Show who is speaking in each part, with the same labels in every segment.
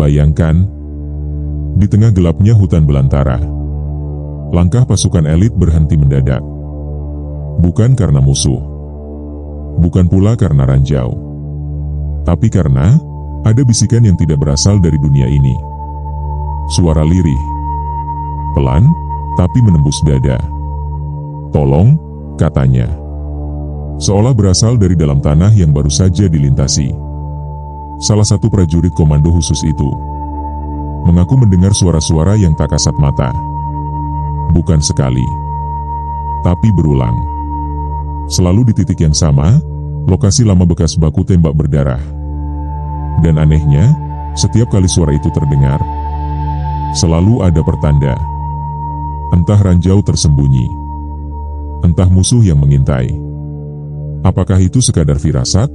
Speaker 1: Bayangkan, di tengah gelapnya hutan belantara, langkah pasukan elit berhenti mendadak. Bukan karena musuh, bukan pula karena ranjau, tapi karena ada bisikan yang tidak berasal dari dunia ini. Suara lirih, pelan, tapi menembus dada. "Tolong," katanya. Seolah berasal dari dalam tanah yang baru saja dilintasi. Salah satu prajurit komando khusus itu mengaku mendengar suara-suara yang tak kasat mata. Bukan sekali, tapi berulang. Selalu di titik yang sama, lokasi lama bekas baku tembak berdarah. Dan anehnya, setiap kali suara itu terdengar, selalu ada pertanda. Entah ranjau tersembunyi, entah musuh yang mengintai. Apakah itu sekadar firasat?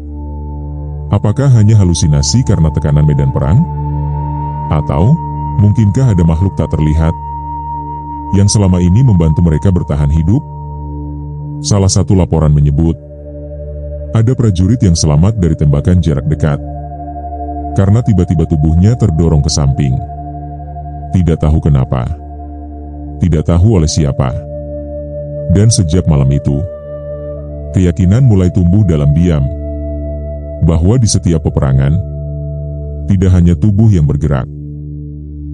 Speaker 1: Apakah hanya halusinasi karena tekanan medan perang? Atau, mungkinkah ada makhluk tak terlihat yang selama ini membantu mereka bertahan hidup? Salah satu laporan menyebut, ada prajurit yang selamat dari tembakan jarak dekat, karena tiba-tiba tubuhnya terdorong ke samping. Tidak tahu kenapa, tidak tahu oleh siapa. Dan sejak malam itu, keyakinan mulai tumbuh dalam diam, bahwa di setiap peperangan, tidak hanya tubuh yang bergerak.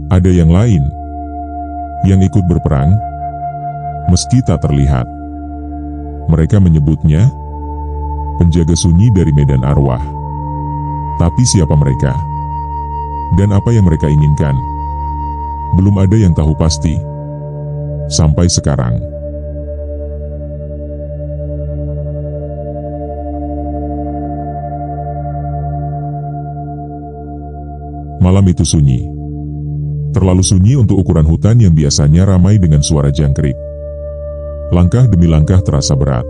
Speaker 1: Ada yang lain, yang ikut berperang, meski tak terlihat. Mereka menyebutnya, penjaga sunyi dari medan arwah. Tapi siapa mereka? Dan apa yang mereka inginkan? Belum ada yang tahu pasti. Sampai sekarang. Malam itu sunyi. Terlalu sunyi untuk ukuran hutan yang biasanya ramai dengan suara jangkrik. Langkah demi langkah terasa berat.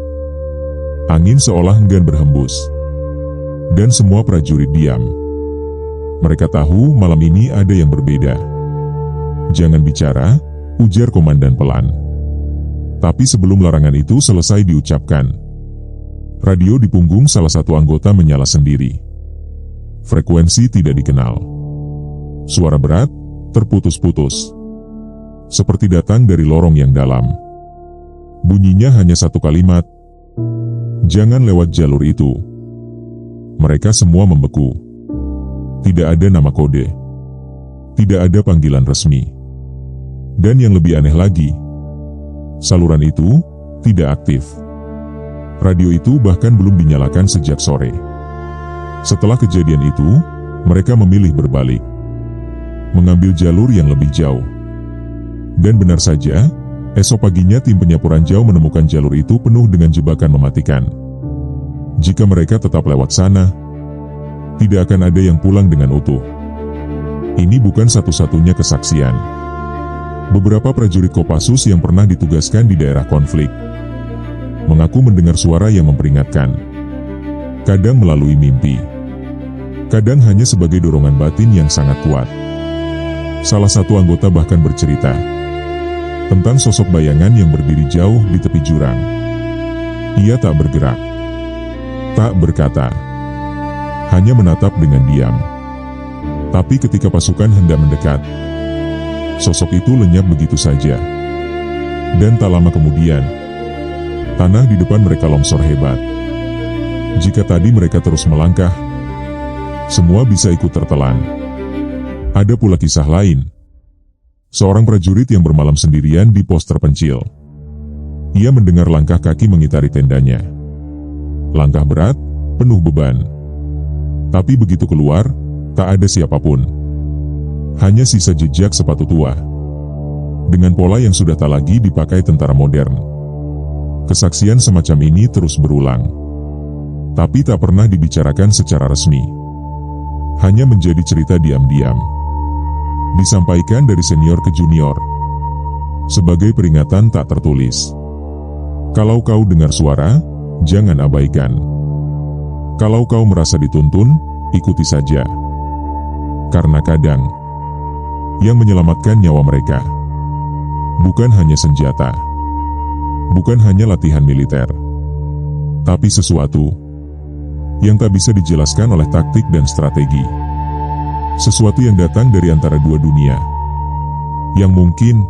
Speaker 1: Angin seolah enggan berhembus. Dan semua prajurit diam. Mereka tahu malam ini ada yang berbeda. "Jangan bicara," ujar komandan pelan. Tapi sebelum larangan itu selesai diucapkan, radio di punggung salah satu anggota menyala sendiri. Frekuensi tidak dikenal. Suara berat, terputus-putus, seperti datang dari lorong yang dalam. Bunyinya hanya satu kalimat, "Jangan lewat jalur itu." Mereka semua membeku. Tidak ada nama kode, tidak ada panggilan resmi. Dan yang lebih aneh lagi, saluran itu tidak aktif. Radio itu bahkan belum dinyalakan sejak sore. Setelah kejadian itu, mereka memilih berbalik, mengambil jalur yang lebih jauh. Dan benar saja, esok paginya tim penyapu ranjau menemukan jalur itu penuh dengan jebakan mematikan. Jika mereka tetap lewat sana, tidak akan ada yang pulang dengan utuh. Ini bukan satu-satunya kesaksian. Beberapa prajurit Kopassus yang pernah ditugaskan di daerah konflik mengaku mendengar suara yang memperingatkan. Kadang melalui mimpi, kadang hanya sebagai dorongan batin yang sangat kuat. Salah satu anggota bahkan bercerita tentang sosok bayangan yang berdiri jauh di tepi jurang. Ia tak bergerak, tak berkata, hanya menatap dengan diam. Tapi ketika pasukan hendak mendekat, sosok itu lenyap begitu saja. Dan tak lama kemudian, tanah di depan mereka longsor hebat. Jika tadi mereka terus melangkah, semua bisa ikut tertelan. Ada pula kisah lain. Seorang prajurit yang bermalam sendirian di pos terpencil. Ia mendengar langkah kaki mengitari tendanya. Langkah berat, penuh beban. Tapi begitu keluar, tak ada siapapun. Hanya sisa jejak sepatu tua, dengan pola yang sudah tak lagi dipakai tentara modern. Kesaksian semacam ini terus berulang, tapi tak pernah dibicarakan secara resmi. Hanya menjadi cerita diam-diam, disampaikan dari senior ke junior, sebagai peringatan tak tertulis. Kalau kau dengar suara, jangan abaikan. Kalau kau merasa dituntun, ikuti saja. Karena kadang, yang menyelamatkan nyawa mereka bukan hanya senjata, bukan hanya latihan militer, tapi sesuatu yang tak bisa dijelaskan oleh taktik dan strategi. Sesuatu yang datang dari antara dua dunia, yang mungkin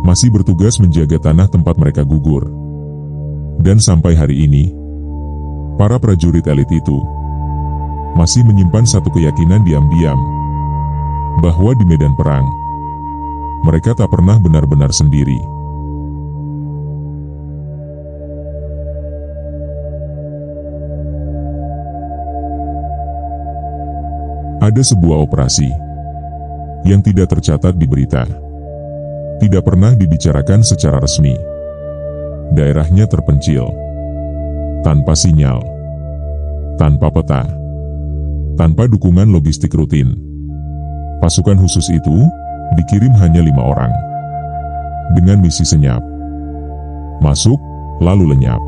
Speaker 1: masih bertugas menjaga tanah tempat mereka gugur. Dan sampai hari ini, para prajurit elit itu masih menyimpan satu keyakinan diam-diam, bahwa di medan perang, mereka tak pernah benar-benar sendiri. Ada sebuah operasi yang tidak tercatat di berita, tidak pernah dibicarakan secara resmi. Daerahnya terpencil, tanpa sinyal, tanpa peta, tanpa dukungan logistik rutin. Pasukan khusus itu dikirim hanya 5 orang, dengan misi senyap. Masuk, lalu lenyap.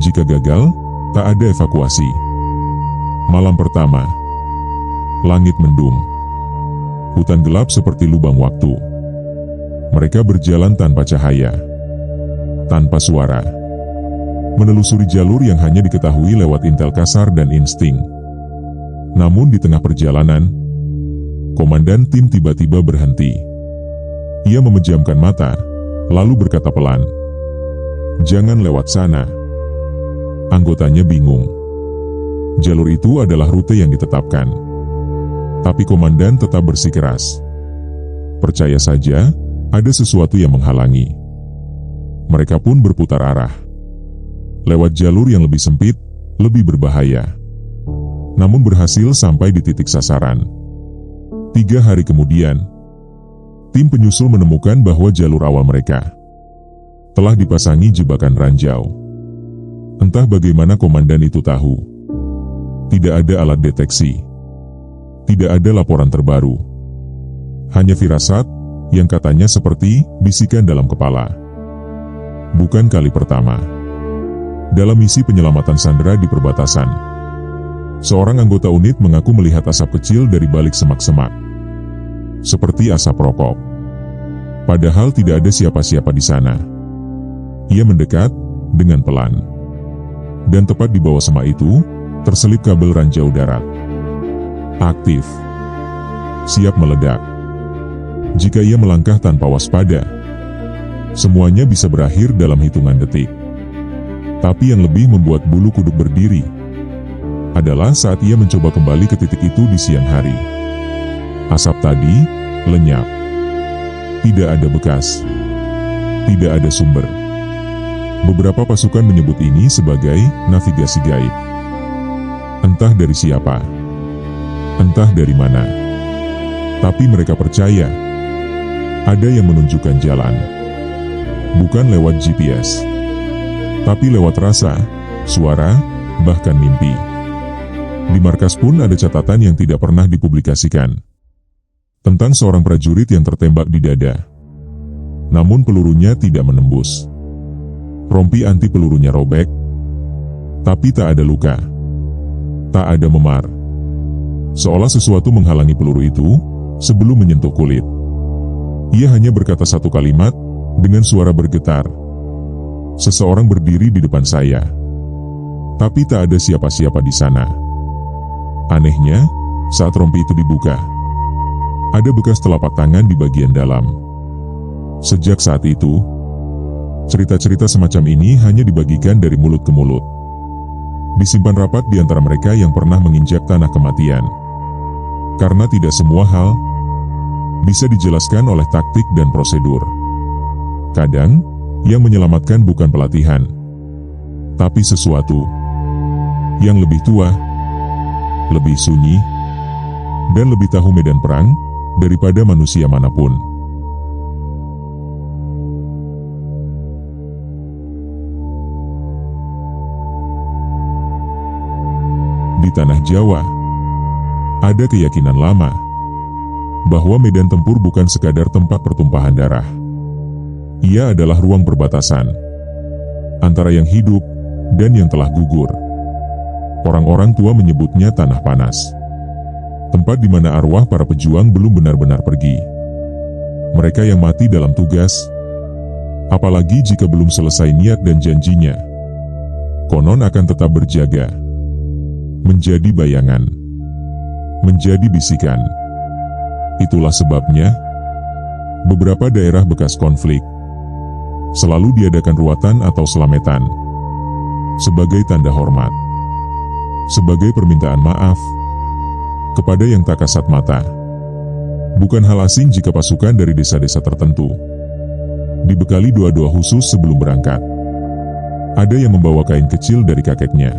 Speaker 1: Jika gagal, tak ada evakuasi. Malam pertama, langit mendung. Hutan gelap seperti lubang waktu. Mereka berjalan tanpa cahaya, tanpa suara, menelusuri jalur yang hanya diketahui lewat intel kasar dan insting. Namun di tengah perjalanan, komandan tim tiba-tiba berhenti. Ia memejamkan mata, lalu berkata pelan, "Jangan lewat sana." Anggotanya bingung. Jalur itu adalah rute yang ditetapkan. Tapi komandan tetap bersikeras. Percaya saja, ada sesuatu yang menghalangi. Mereka pun berputar arah, lewat jalur yang lebih sempit, lebih berbahaya. Namun berhasil sampai di titik sasaran. 3 hari kemudian, tim penyusul menemukan bahwa jalur awal mereka telah dipasangi jebakan ranjau. Entah bagaimana komandan itu tahu. Tidak ada alat deteksi. Tidak ada laporan terbaru. Hanya firasat yang katanya seperti bisikan dalam kepala. Bukan kali pertama. Dalam misi penyelamatan sandera di perbatasan, seorang anggota unit mengaku melihat asap kecil dari balik semak-semak, seperti asap rokok. Padahal tidak ada siapa-siapa di sana. Ia mendekat dengan pelan. Dan tepat di bawah semak itu, terselip kabel ranjau darat. Aktif. Siap meledak. Jika ia melangkah tanpa waspada, semuanya bisa berakhir dalam hitungan detik. Tapi yang lebih membuat bulu kuduk berdiri adalah saat ia mencoba kembali ke titik itu di siang hari. Asap tadi lenyap. Tidak ada bekas. Tidak ada sumber. Beberapa pasukan menyebut ini sebagai navigasi gaib. Entah dari siapa, entah dari mana. Tapi mereka percaya ada yang menunjukkan jalan. Bukan lewat GPS, tapi lewat rasa, suara, bahkan mimpi. Di markas pun ada catatan yang tidak pernah dipublikasikan, tentang seorang prajurit yang tertembak di dada. Namun pelurunya tidak menembus. Rompi anti pelurunya robek, tapi tak ada luka. Tak ada memar. Seolah sesuatu menghalangi peluru itu sebelum menyentuh kulit. Ia hanya berkata satu kalimat dengan suara bergetar. Seseorang berdiri di depan saya. Tapi tak ada siapa-siapa di sana. Anehnya, saat rompi itu dibuka, ada bekas telapak tangan di bagian dalam. Sejak saat itu, cerita-cerita semacam ini hanya dibagikan dari mulut ke mulut. Disimpan rapat di antara mereka yang pernah menginjak tanah kematian. Karena tidak semua hal bisa dijelaskan oleh taktik dan prosedur. Kadang, yang menyelamatkan bukan pelatihan, tapi sesuatu yang lebih tua, lebih sunyi, dan lebih tahu medan perang daripada manusia manapun. Di tanah Jawa, ada keyakinan lama bahwa medan tempur bukan sekadar tempat pertumpahan darah. Ia adalah ruang perbatasan antara yang hidup dan yang telah gugur. Orang-orang tua menyebutnya tanah panas, tempat di mana arwah para pejuang belum benar-benar pergi. Mereka yang mati dalam tugas, apalagi jika belum selesai niat dan janjinya, konon akan tetap berjaga, menjadi bayangan, menjadi bisikan. Itulah sebabnya, beberapa daerah bekas konflik selalu diadakan ruatan atau selametan sebagai tanda hormat, sebagai permintaan maaf kepada yang tak kasat mata. Bukan hal asing jika pasukan dari desa-desa tertentu dibekali doa-doa khusus sebelum berangkat. Ada yang membawa kain kecil dari kakeknya,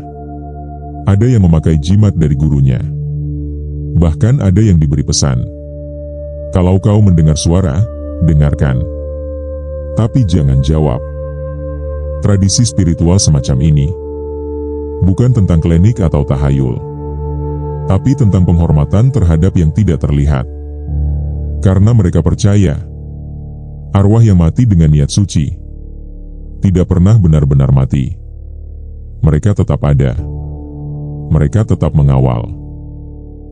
Speaker 1: ada yang memakai jimat dari gurunya, bahkan ada yang diberi pesan, "Kalau kau mendengar suara, dengarkan, tapi jangan jawab." Tradisi spiritual semacam ini bukan tentang klinik atau tahayul, tapi tentang penghormatan terhadap yang tidak terlihat. Karena mereka percaya, arwah yang mati dengan niat suci tidak pernah benar-benar mati. Mereka tetap ada. Mereka tetap mengawal.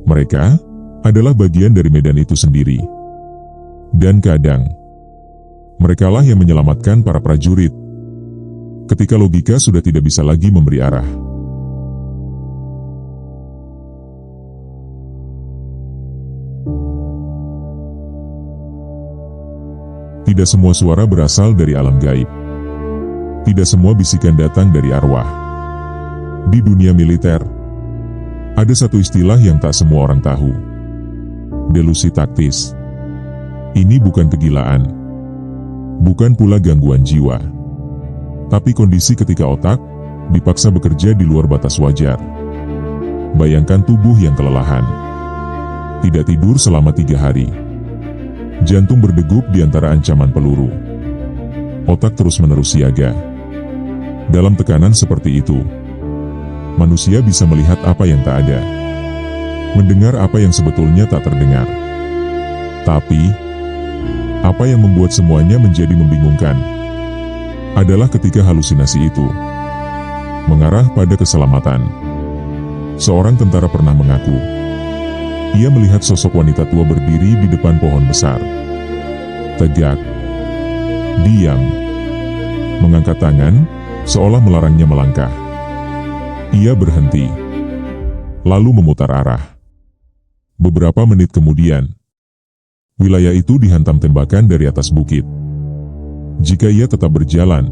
Speaker 1: Mereka adalah bagian dari medan itu sendiri. Dan kadang, merekalah yang menyelamatkan para prajurit ketika logika sudah tidak bisa lagi memberi arah. Tidak semua suara berasal dari alam gaib. Tidak semua bisikan datang dari arwah. Di dunia militer, ada satu istilah yang tak semua orang tahu. Delusi taktis. Ini bukan kegilaan. Bukan pula gangguan jiwa. Tapi kondisi ketika otak dipaksa bekerja di luar batas wajar. Bayangkan tubuh yang kelelahan. Tidak tidur selama 3 hari. Jantung berdegup di antara ancaman peluru. Otak terus-menerus siaga. Dalam tekanan seperti itu, manusia bisa melihat apa yang tak ada, mendengar apa yang sebetulnya tak terdengar. Tapi, apa yang membuat semuanya menjadi membingungkan adalah ketika halusinasi itu mengarah pada keselamatan. Seorang tentara pernah mengaku, ia melihat sosok wanita tua berdiri di depan pohon besar. Tegak, diam, mengangkat tangan, seolah melarangnya melangkah. Ia berhenti, lalu memutar arah. Beberapa menit kemudian, wilayah itu dihantam tembakan dari atas bukit. Jika ia tetap berjalan,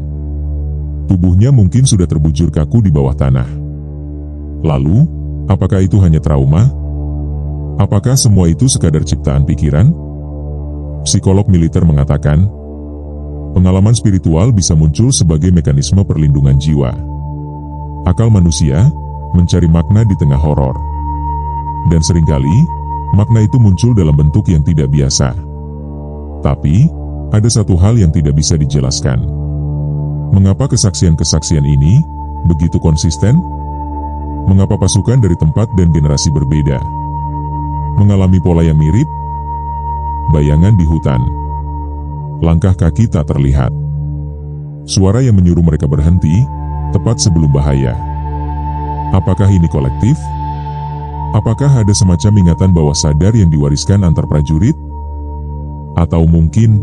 Speaker 1: tubuhnya mungkin sudah terbujur kaku di bawah tanah. Lalu, apakah itu hanya trauma? Apakah semua itu sekadar ciptaan pikiran? Psikolog militer mengatakan, pengalaman spiritual bisa muncul sebagai mekanisme perlindungan jiwa. Akal manusia mencari makna di tengah horor. Dan seringkali, makna itu muncul dalam bentuk yang tidak biasa. Tapi, ada satu hal yang tidak bisa dijelaskan. Mengapa kesaksian-kesaksian ini begitu konsisten? Mengapa pasukan dari tempat dan generasi berbeda mengalami pola yang mirip? Bayangan di hutan. Langkah kaki tak terlihat. Suara yang menyuruh mereka berhenti tepat sebelum bahaya. Apakah ini kolektif? Apakah ada semacam ingatan bawah sadar yang diwariskan antar prajurit? Atau mungkin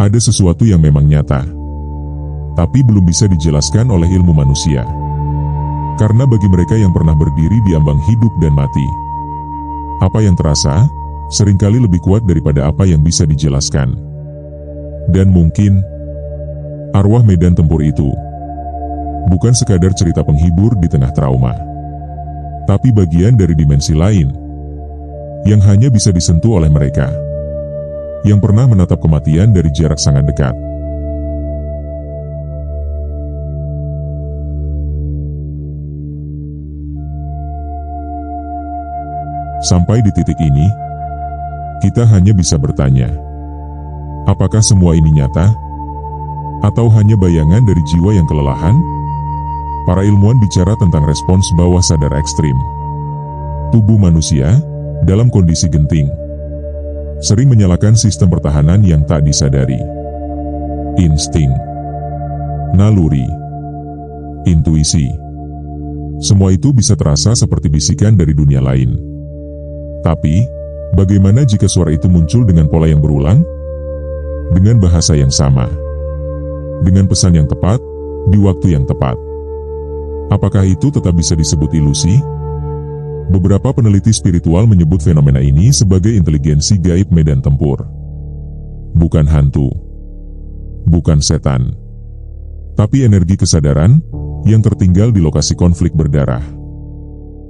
Speaker 1: ada sesuatu yang memang nyata, tapi belum bisa dijelaskan oleh ilmu manusia. Karena bagi mereka yang pernah berdiri di ambang hidup dan mati, apa yang terasa seringkali lebih kuat daripada apa yang bisa dijelaskan. Dan mungkin arwah medan tempur itu bukan sekadar cerita penghibur di tengah trauma, tapi bagian dari dimensi lain yang hanya bisa disentuh oleh mereka yang pernah menatap kematian dari jarak sangat dekat. Sampai di titik ini, kita hanya bisa bertanya, apakah semua ini nyata? Atau hanya bayangan dari jiwa yang kelelahan? Para ilmuwan bicara tentang respons bawah sadar ekstrim. Tubuh manusia, dalam kondisi genting, sering menyalakan sistem pertahanan yang tak disadari. Insting, naluri, intuisi, semua itu bisa terasa seperti bisikan dari dunia lain. Tapi, bagaimana jika suara itu muncul dengan pola yang berulang? Dengan bahasa yang sama, dengan pesan yang tepat, di waktu yang tepat. Apakah itu tetap bisa disebut ilusi? Beberapa peneliti spiritual menyebut fenomena ini sebagai inteligensi gaib medan tempur. Bukan hantu, bukan setan, tapi energi kesadaran yang tertinggal di lokasi konflik berdarah.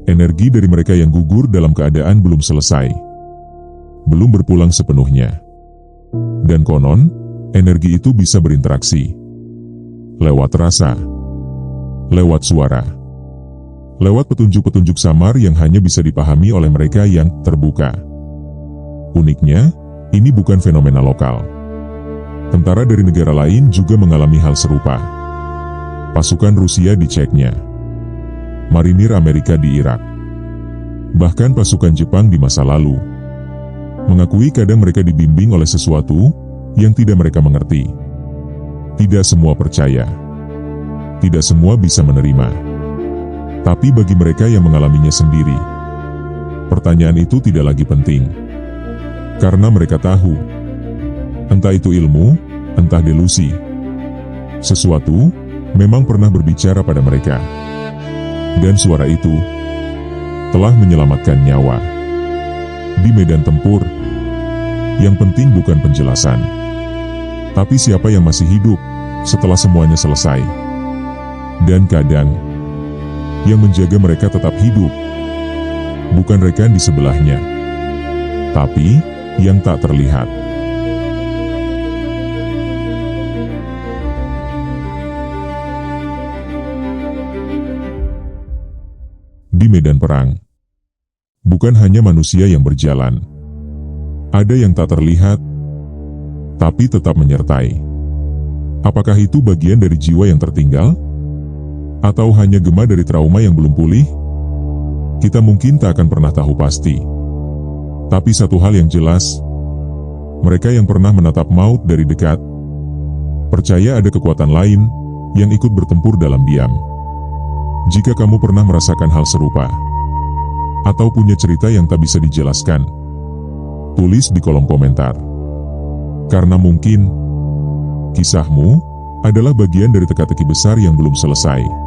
Speaker 1: Energi dari mereka yang gugur dalam keadaan belum selesai, belum berpulang sepenuhnya. Dan konon, energi itu bisa berinteraksi lewat rasa, lewat suara, lewat petunjuk-petunjuk samar yang hanya bisa dipahami oleh mereka yang terbuka. Uniknya, ini bukan fenomena lokal. Tentara dari negara lain juga mengalami hal serupa. Pasukan Rusia di Chechnya, marinir Amerika di Irak, bahkan pasukan Jepang di masa lalu, mengakui kadang mereka dibimbing oleh sesuatu yang tidak mereka mengerti. Tidak semua percaya, tidak semua bisa menerima. Tapi bagi mereka yang mengalaminya sendiri, pertanyaan itu tidak lagi penting. Karena mereka tahu, entah itu ilmu, entah delusi, sesuatu memang pernah berbicara pada mereka. Dan suara itu telah menyelamatkan nyawa. Di medan tempur, yang penting bukan penjelasan, tapi siapa yang masih hidup setelah semuanya selesai. Dan kadang, yang menjaga mereka tetap hidup, bukan rekan di sebelahnya, tapi yang tak terlihat. Di medan perang, bukan hanya manusia yang berjalan. Ada yang tak terlihat, tapi tetap menyertai. Apakah itu bagian dari jiwa yang tertinggal? Atau hanya gema dari trauma yang belum pulih? Kita mungkin tak akan pernah tahu pasti. Tapi satu hal yang jelas, mereka yang pernah menatap maut dari dekat, percaya ada kekuatan lain yang ikut bertempur dalam diam. Jika kamu pernah merasakan hal serupa, atau punya cerita yang tak bisa dijelaskan, tulis di kolom komentar. Karena mungkin kisahmu adalah bagian dari teka-teki besar yang belum selesai.